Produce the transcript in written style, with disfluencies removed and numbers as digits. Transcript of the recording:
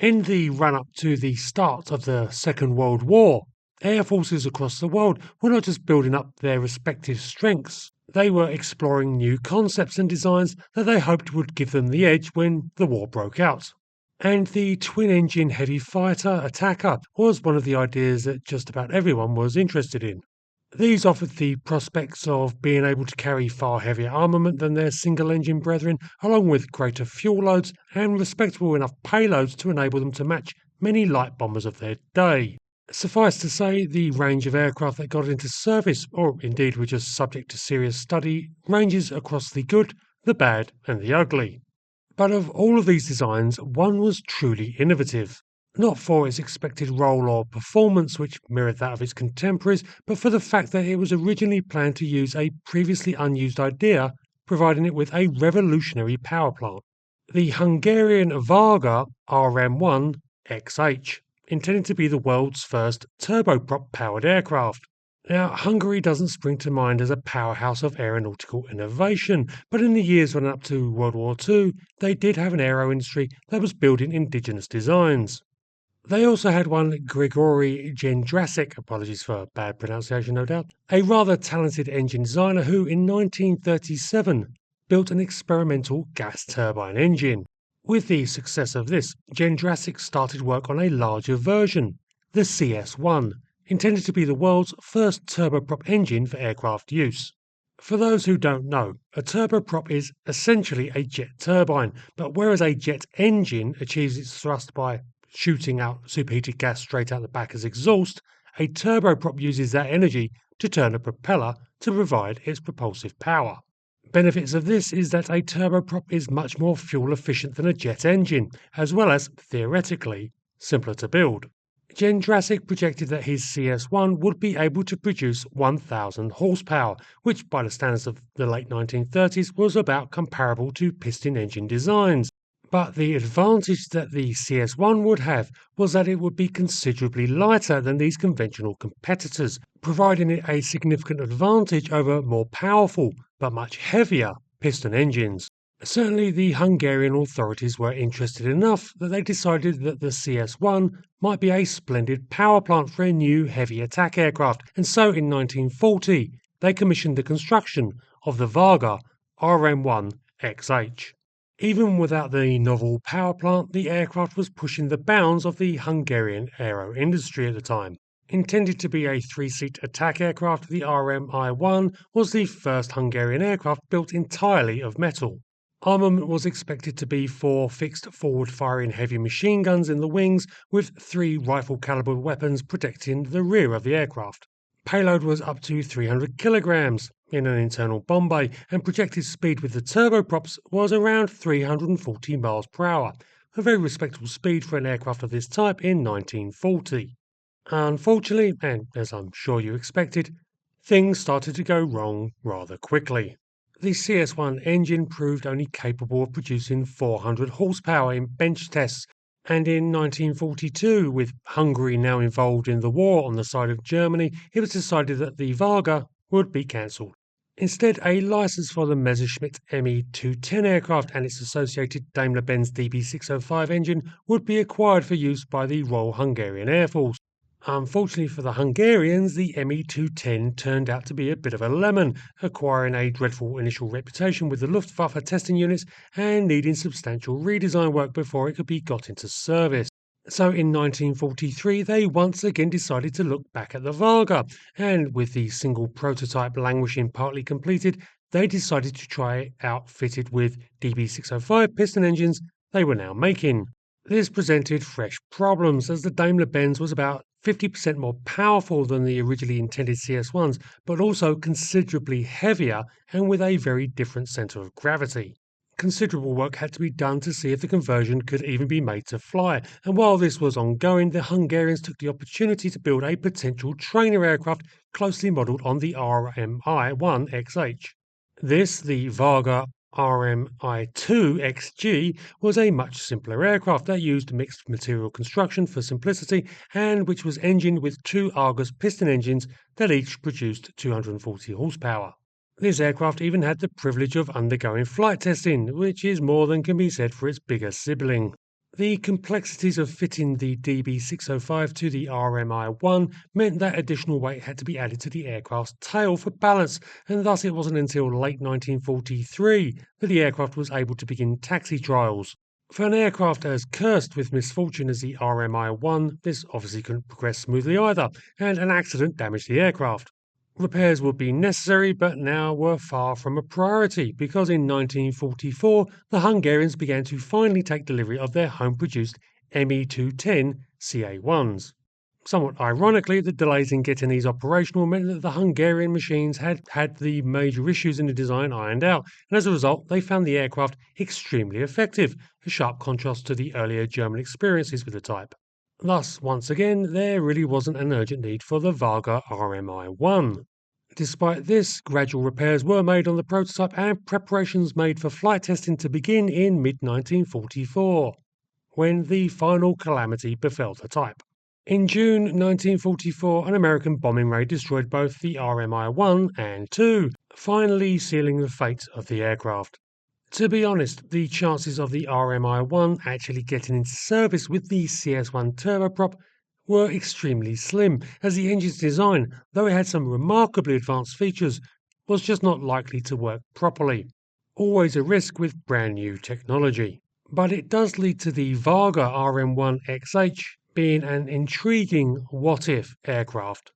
In the run-up to the start of the Second World War, air forces across the world were not just building up their respective strengths, they were exploring new concepts and designs that they hoped would give them the edge when the war broke out. And the twin-engine heavy fighter attacker was one of the ideas that just about everyone was interested in. These offered the prospects of being able to carry far heavier armament than their single-engine brethren, along with greater fuel loads and respectable enough payloads to enable them to match many light bombers of their day. Suffice to say, the range of aircraft that got into service, or indeed were just subject to serious study, ranges across the good, the bad and the ugly. But of all of these designs, one was truly innovative. Not for its expected role or performance, which mirrored that of its contemporaries, but for the fact that it was originally planned to use a previously unused idea, providing it with a revolutionary power plant. The Hungarian Varga RMI-1 XH, intended to be the world's first turboprop powered aircraft. Now, Hungary doesn't spring to mind as a powerhouse of aeronautical innovation, but in the years running up to World War II, they did have an aero industry that was building indigenous designs. They also had one Grigory Jendrasic, apologies for bad pronunciation no doubt, a rather talented engine designer who in 1937 built an experimental gas turbine engine. With the success of this, Jendrasic started work on a larger version, the CS1, intended to be the world's first turboprop engine for aircraft use. For those who don't know, a turboprop is essentially a jet turbine, but whereas a jet engine achieves its thrust by shooting out superheated gas straight out the back as exhaust, a turboprop uses that energy to turn a propeller to provide its propulsive power. Benefits of this is that a turboprop is much more fuel efficient than a jet engine, as well as, theoretically, simpler to build. Jendrasic projected that his CS1 would be able to produce 1,000 horsepower, which by the standards of the late 1930s was about comparable to piston engine designs. But the advantage that the CS1 would have was that it would be considerably lighter than these conventional competitors, providing it a significant advantage over more powerful, but much heavier, piston engines. Certainly the Hungarian authorities were interested enough that they decided that the CS1 might be a splendid power plant for a new heavy attack aircraft, and so in 1940 they commissioned the construction of the Varga RMI-1 XH. Even without the novel power plant, the aircraft was pushing the bounds of the Hungarian aero industry at the time. Intended to be a three-seat attack aircraft, the RMI-1 was the first Hungarian aircraft built entirely of metal. Armament was expected to be 4 fixed forward-firing heavy machine guns in the wings, with 3 rifle-caliber weapons protecting the rear of the aircraft. Payload was up to 300 kilograms in an internal bomb bay, and projected speed with the turboprops was around 340 miles per hour, a very respectable speed for an aircraft of this type in 1940. Unfortunately, and as I'm sure you expected, things started to go wrong rather quickly. The CS1 engine proved only capable of producing 400 horsepower in bench tests, and in 1942, with Hungary now involved in the war on the side of Germany, it was decided that the Varga would be cancelled. Instead, a license for the Messerschmitt Me-210 aircraft and its associated Daimler-Benz DB605 engine would be acquired for use by the Royal Hungarian Air Force. Unfortunately for the Hungarians, the Me-210 turned out to be a bit of a lemon, acquiring a dreadful initial reputation with the Luftwaffe testing units and needing substantial redesign work before it could be got into service. So in 1943 they once again decided to look back at the Varga, and with the single prototype languishing partly completed, they decided to try it out fitted with DB605 piston engines they were now making. This presented fresh problems, as the Daimler-Benz was about 50% more powerful than the originally intended CS1s, but also considerably heavier and with a very different centre of gravity. Considerable work had to be done to see if the conversion could even be made to fly, and while this was ongoing, the Hungarians took the opportunity to build a potential trainer aircraft closely modelled on the RMI-1 XH. This, the Varga RMI-2 XG, was a much simpler aircraft that used mixed material construction for simplicity and which was engined with 2 Argus piston engines that each produced 240 horsepower. This aircraft even had the privilege of undergoing flight testing, which is more than can be said for its bigger sibling. The complexities of fitting the DB605 to the RMI-1 meant that additional weight had to be added to the aircraft's tail for balance, and thus it wasn't until late 1943 that the aircraft was able to begin taxi trials. For an aircraft as cursed with misfortune as the RMI-1, this obviously couldn't progress smoothly either, and an accident damaged the aircraft. Repairs would be necessary, but now were far from a priority because in 1944 the Hungarians began to finally take delivery of their home-produced Me-210 CA-1s. Somewhat ironically, the delays in getting these operational meant that the Hungarian machines had the major issues in the design ironed out, and as a result they found the aircraft extremely effective, a sharp contrast to the earlier German experiences with the type. Thus, once again, there really wasn't an urgent need for the Varga RMI-1. Despite this, gradual repairs were made on the prototype and preparations made for flight testing to begin in mid-1944, when the final calamity befell the type. In June 1944, an American bombing raid destroyed both the RMI-1 and 2, finally sealing the fate of the aircraft. To be honest, the chances of the RMI-1 actually getting into service with the CS1 turboprop were extremely slim, as the engine's design, though it had some remarkably advanced features, was just not likely to work properly. Always a risk with brand new technology. But it does lead to the Varga RMI-1 XH being an intriguing what-if aircraft.